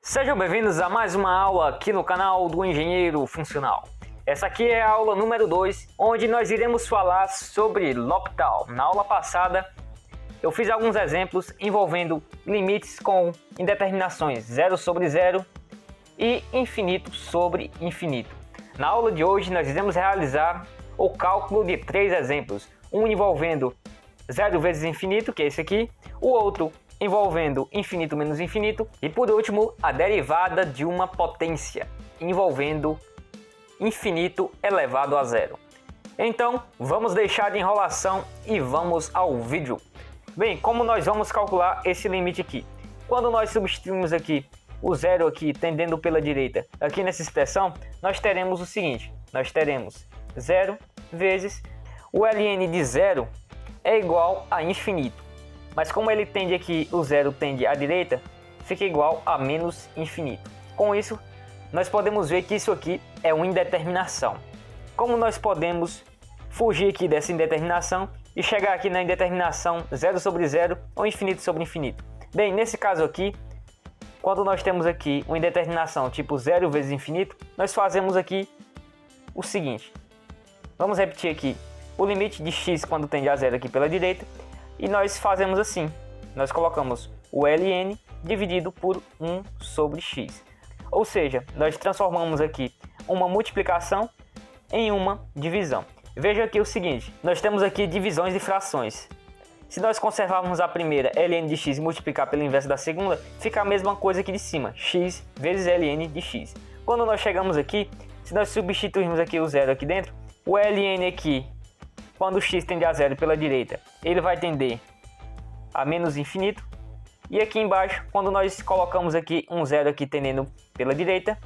Sejam bem-vindos a mais uma aula aqui no canal do Engenheiro Funcional. Essa aqui é a aula número 2, onde nós iremos falar sobre L'Hopital. Na aula passada, eu fiz alguns exemplos envolvendo limites com indeterminações 0 sobre 0 e infinito sobre infinito. Na aula de hoje, nós iremos realizar o cálculo de 3 exemplos, um envolvendo 0 vezes infinito, que é esse aqui, o outro envolvendo infinito menos infinito, e por último, a derivada de uma potência, envolvendo infinito elevado a zero. Então, vamos deixar de enrolação e vamos ao vídeo. Bem, como nós vamos calcular esse limite aqui? Quando nós substituímos aqui o zero aqui, tendendo pela direita, aqui nessa expressão, nós teremos o seguinte, nós teremos 0 vezes o ln de zero é igual a infinito. Mas como ele tende aqui, o zero tende à direita, fica igual a menos infinito. Com isso, nós podemos ver que isso aqui é uma indeterminação. Como nós podemos fugir aqui dessa indeterminação e chegar aqui na indeterminação 0 sobre 0 ou infinito sobre infinito? Bem, nesse caso aqui, quando nós temos aqui uma indeterminação tipo 0 vezes infinito, nós fazemos aqui o seguinte. Vamos repetir aqui o limite de x quando tende a zero aqui pela direita. E nós fazemos assim, nós colocamos o ln dividido por 1 sobre x. Ou seja, nós transformamos aqui uma multiplicação em uma divisão. Veja aqui o seguinte, nós temos aqui divisões de frações. Se nós conservarmos a primeira, ln de x, e multiplicar pelo inverso da segunda, fica a mesma coisa aqui de cima, x vezes ln de x. Quando nós chegamos aqui, se nós substituirmos aqui o zero aqui dentro, o ln aqui, quando o x tende a zero pela direita, ele vai tender a menos infinito. E aqui embaixo, quando nós colocamos aqui um zero aqui tendendo pela direita,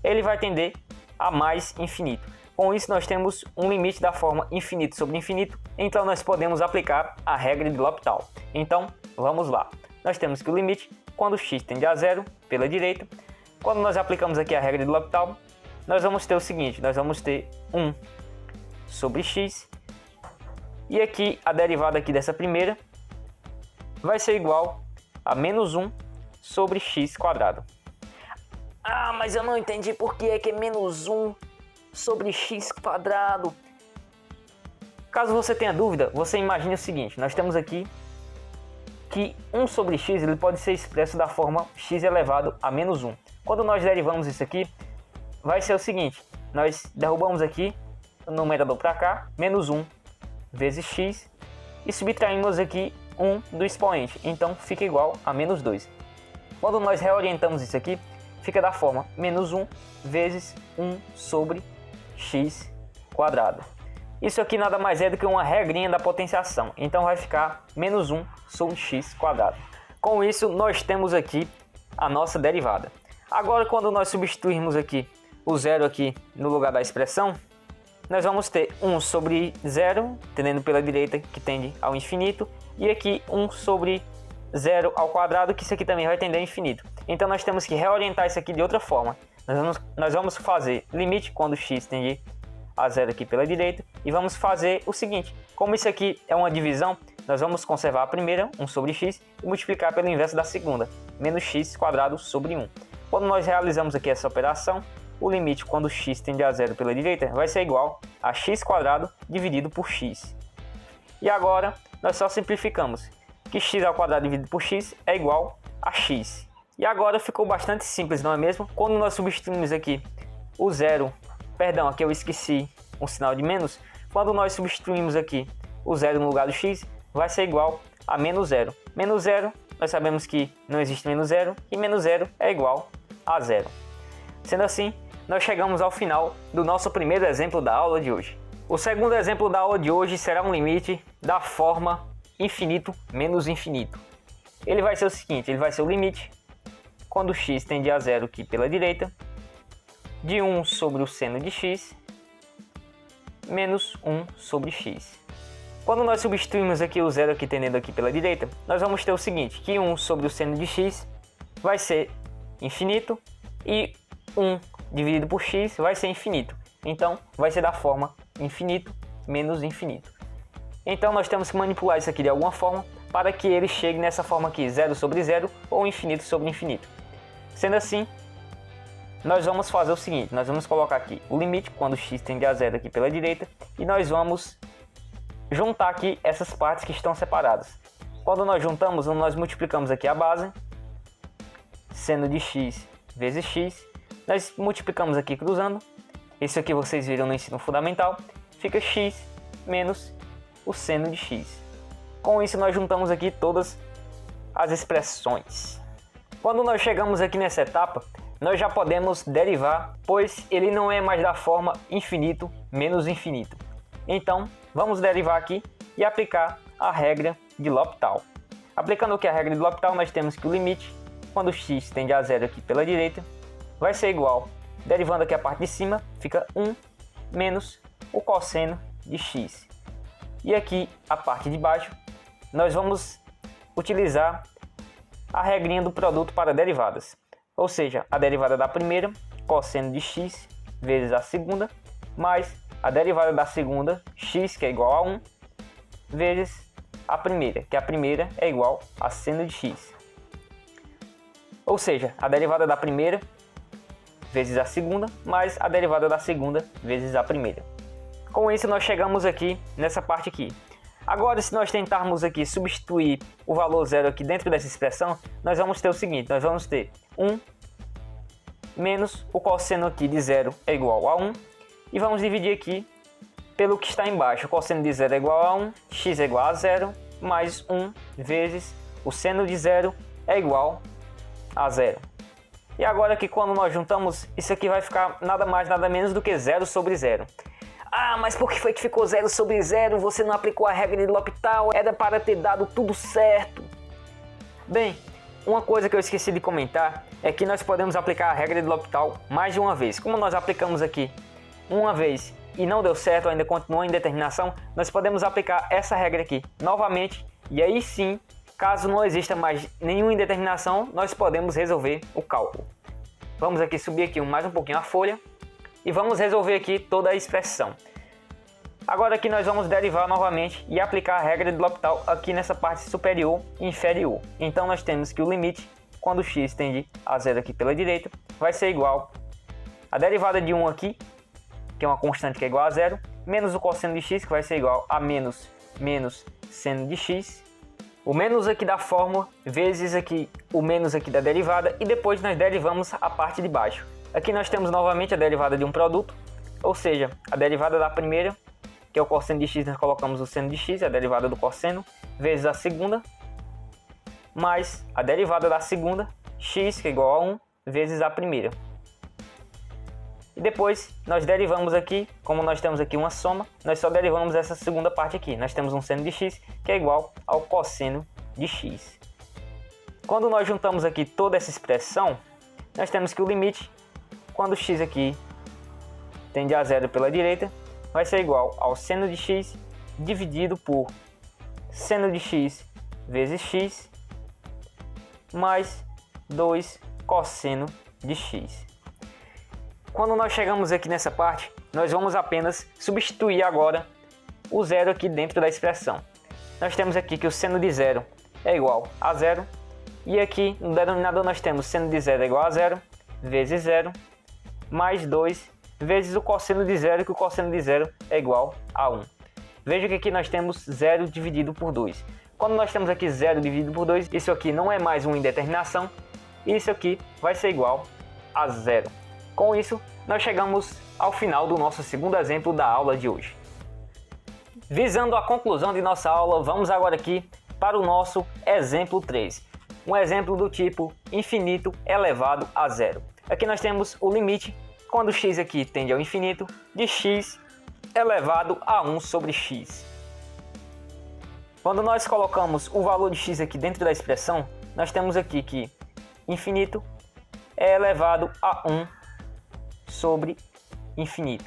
ele vai tender a mais infinito. Com isso, nós temos um limite da forma infinito sobre infinito. Então, nós podemos aplicar a regra de L'Hopital. Então, vamos lá. Nós temos que o limite, quando x tende a zero pela direita, quando nós aplicamos aqui a regra de L'Hopital, nós vamos ter o seguinte, nós vamos ter 1 sobre x, e aqui a derivada aqui dessa primeira vai ser igual a menos 1 sobre x quadrado. Ah, mas eu não entendi por que é menos 1 sobre x quadrado. Caso você tenha dúvida, você imagine o seguinte, nós temos aqui que 1 sobre x ele pode ser expresso da forma x elevado a menos 1. Quando nós derivamos isso aqui, vai ser o seguinte, nós derrubamos aqui o numerador para cá, menos 1 vezes x, e subtraímos aqui 1 do expoente, então fica igual a menos 2. Quando nós reorientamos isso aqui, fica da forma menos 1 vezes 1 sobre x quadrado. Isso aqui nada mais é do que uma regrinha da potenciação, então vai ficar menos 1 sobre x quadrado. Com isso, nós temos aqui a nossa derivada. Agora, quando nós substituirmos aqui o zero aqui no lugar da expressão, nós vamos ter 1 sobre 0, tendendo pela direita, que tende ao infinito, e aqui 1 sobre 0 ao quadrado, que isso aqui também vai tender ao infinito. Então nós temos que reorientar isso aqui de outra forma. Nós vamos fazer limite quando x tende a 0 aqui pela direita, e vamos fazer o seguinte, como isso aqui é uma divisão, nós vamos conservar a primeira, 1 sobre x, e multiplicar pelo inverso da segunda, menos x quadrado sobre 1. Quando nós realizamos aqui essa operação, o limite quando x tende a 0 pela direita vai ser igual a x quadrado dividido por x. E agora nós só simplificamos que x ao quadrado dividido por x é igual a x. E agora ficou bastante simples, não é mesmo? Quando nós substituímos aqui o zero, perdão, aqui eu esqueci um sinal de menos. Quando nós substituímos aqui o zero no lugar do x, vai ser igual a menos zero. Menos zero, nós sabemos que não existe menos zero, e menos zero é igual a zero. Sendo assim, nós chegamos ao final do nosso primeiro exemplo da aula de hoje. O segundo exemplo da aula de hoje será um limite da forma infinito menos infinito. Ele vai ser o seguinte, ele vai ser o limite, quando x tende a zero aqui pela direita, de 1 sobre o seno de x, menos 1 sobre x. Quando nós substituímos aqui o zero aqui tendendo aqui pela direita, nós vamos ter o seguinte, que 1 sobre o seno de x vai ser infinito, e 1 dividido por x vai ser infinito. Então, vai ser da forma infinito menos infinito. Então, nós temos que manipular isso aqui de alguma forma para que ele chegue nessa forma aqui, 0 sobre 0 ou infinito sobre infinito. Sendo assim, nós vamos fazer o seguinte, nós vamos colocar aqui o limite quando x tende a zero aqui pela direita e nós vamos juntar aqui essas partes que estão separadas. Quando nós juntamos, nós multiplicamos aqui a base, seno de x vezes x, nós multiplicamos aqui cruzando, isso aqui vocês viram no ensino fundamental, fica x menos o seno de x. Com isso nós juntamos aqui todas as expressões. Quando nós chegamos aqui nessa etapa, nós já podemos derivar, pois ele não é mais da forma infinito menos infinito. Então, vamos derivar aqui e aplicar a regra de L'Hopital. Aplicando aqui a regra de L'Hopital, nós temos que o limite, quando x tende a zero aqui pela direita, vai ser igual, derivando aqui a parte de cima, fica 1 menos o cosseno de x. E aqui a parte de baixo, nós vamos utilizar a regrinha do produto para derivadas. Ou seja, a derivada da primeira, cosseno de x, vezes a segunda, mais a derivada da segunda, x, que é igual a 1, vezes a primeira, que a primeira é igual a seno de x. Ou seja, a derivada da primeira, vezes a segunda, mais a derivada da segunda, vezes a primeira. Com isso, nós chegamos aqui nessa parte aqui. Agora, se nós tentarmos aqui substituir o valor zero aqui dentro dessa expressão, nós vamos ter o seguinte, nós vamos ter 1 menos o cosseno aqui de zero é igual a 1, e vamos dividir aqui pelo que está embaixo. O cosseno de zero é igual a 1, x é igual a 0, mais 1 vezes o seno de zero é igual a 0. E agora aqui, quando nós juntamos, isso aqui vai ficar nada mais, nada menos do que 0 sobre 0. Ah, mas por que foi que ficou 0 sobre 0? Você não aplicou a regra de L'Hopital? Era para ter dado tudo certo. Bem, uma coisa que eu esqueci de comentar é que nós podemos aplicar a regra de L'Hopital mais de uma vez. Como nós aplicamos aqui uma vez e não deu certo, ainda continua a indeterminação, nós podemos aplicar essa regra aqui novamente e aí sim, caso não exista mais nenhuma indeterminação, nós podemos resolver o cálculo. Vamos aqui subir aqui mais um pouquinho a folha e vamos resolver aqui toda a expressão. Agora aqui nós vamos derivar novamente e aplicar a regra de L'Hopital aqui nessa parte superior e inferior. Então nós temos que o limite, quando x tende a zero aqui pela direita, vai ser igual a derivada de 1 aqui, que é uma constante que é igual a zero, menos o cosseno de x, que vai ser igual a menos seno de x, o menos aqui da fórmula, vezes aqui o menos aqui da derivada, e depois nós derivamos a parte de baixo. Aqui nós temos novamente a derivada de um produto, ou seja, a derivada da primeira, que é o cosseno de x, nós colocamos o seno de x, a derivada do cosseno, vezes a segunda, mais a derivada da segunda, x, que é igual a 1, vezes a primeira. E depois nós derivamos aqui, como nós temos aqui uma soma, nós só derivamos essa segunda parte aqui. Nós temos um seno de x, que é igual ao cosseno de x. Quando nós juntamos aqui toda essa expressão, nós temos que o limite, quando x aqui tende a zero pela direita, vai ser igual ao seno de x dividido por seno de x vezes x mais 2 cosseno de x. Quando nós chegamos aqui nessa parte, nós vamos apenas substituir agora o zero aqui dentro da expressão. Nós temos aqui que o seno de zero é igual a zero, e aqui no denominador nós temos seno de zero é igual a zero, vezes zero, mais 2 vezes o cosseno de zero, que o cosseno de zero é igual a 1. Veja que aqui nós temos 0 dividido por 2. Quando nós temos aqui 0 dividido por 2, isso aqui não é mais uma indeterminação, e isso aqui vai ser igual a 0. Com isso, nós chegamos ao final do nosso segundo exemplo da aula de hoje. Visando a conclusão de nossa aula, vamos agora aqui para o nosso exemplo 3. Um exemplo do tipo infinito elevado a zero. Aqui nós temos o limite, quando x aqui tende ao infinito, de x elevado a 1 sobre x. Quando nós colocamos o valor de x aqui dentro da expressão, nós temos aqui que infinito é elevado a 1 sobre infinito.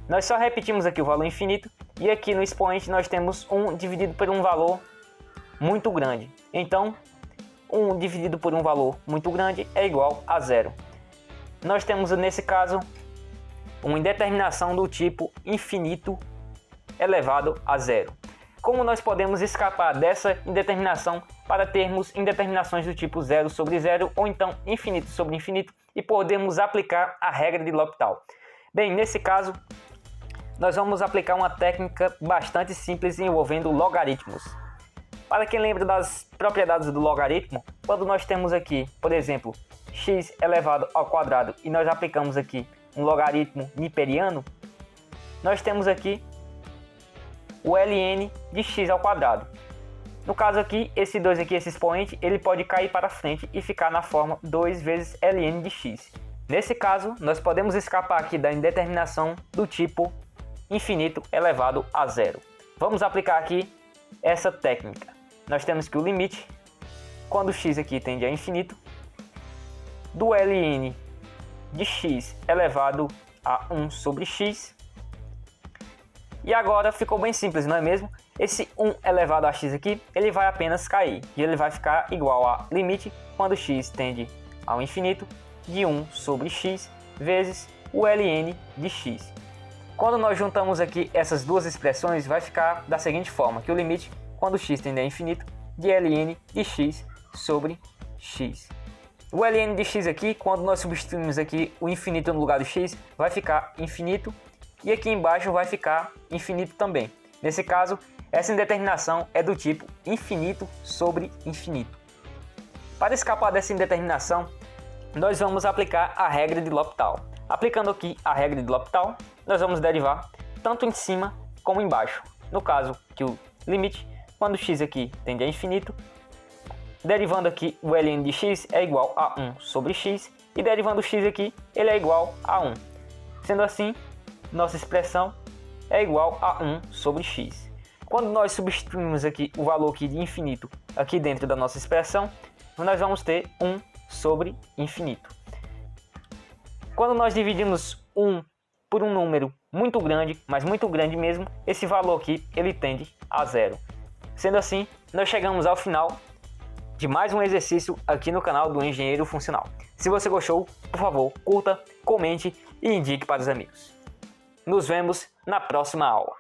Nós só repetimos aqui o valor infinito e aqui no expoente nós temos 1 dividido por um valor muito grande. Então, 1 dividido por um valor muito grande é igual a 0. Nós temos nesse caso uma indeterminação do tipo infinito elevado a zero. como nós podemos escapar dessa indeterminação para termos indeterminações do tipo 0 sobre 0 ou então infinito sobre infinito e podemos aplicar a regra de L'Hopital. Bem, nesse caso, nós vamos aplicar uma técnica bastante simples envolvendo logaritmos. Para quem lembra das propriedades do logaritmo, quando nós temos aqui, por exemplo, x elevado ao quadrado e nós aplicamos aqui um logaritmo niperiano, nós temos aqui o ln de x ao quadrado. No caso aqui, esse 2 aqui, esse expoente, ele pode cair para frente e ficar na forma 2 vezes ln de x. Nesse caso, nós podemos escapar aqui da indeterminação do tipo infinito elevado a zero. Vamos aplicar aqui essa técnica. Nós temos que o limite, quando x aqui tende a infinito, do ln de x elevado a 1 sobre x. E agora ficou bem simples, não é mesmo? Esse 1 elevado a x aqui, ele vai apenas cair. E ele vai ficar igual a limite, quando x tende ao infinito, de 1 sobre x vezes o ln de x. Quando nós juntamos aqui essas duas expressões, vai ficar da seguinte forma, que o limite, quando x tende a infinito, de ln de x sobre x. O ln de x aqui, quando nós substituímos aqui o infinito no lugar do x, vai ficar infinito e aqui embaixo vai ficar infinito também. Nesse caso, essa indeterminação é do tipo infinito sobre infinito. Para escapar dessa indeterminação, nós vamos aplicar a regra de L'Hopital. Aplicando aqui a regra de L'Hopital, nós vamos derivar tanto em cima como embaixo. No caso que o limite, quando x aqui tende a infinito, derivando aqui o ln de x é igual a 1 sobre x e derivando o x aqui, ele é igual a 1. Sendo assim, nossa expressão é igual a 1 sobre x. Quando nós substituímos aqui o valor aqui de infinito aqui dentro da nossa expressão, nós vamos ter 1 sobre infinito. Quando nós dividimos 1 por um número muito grande, mas muito grande mesmo, esse valor aqui ele tende a zero. Sendo assim, nós chegamos ao final de mais um exercício aqui no canal do Engenheiro Funcional. Se você gostou, por favor, curta, comente e indique para os amigos. Nos vemos na próxima aula.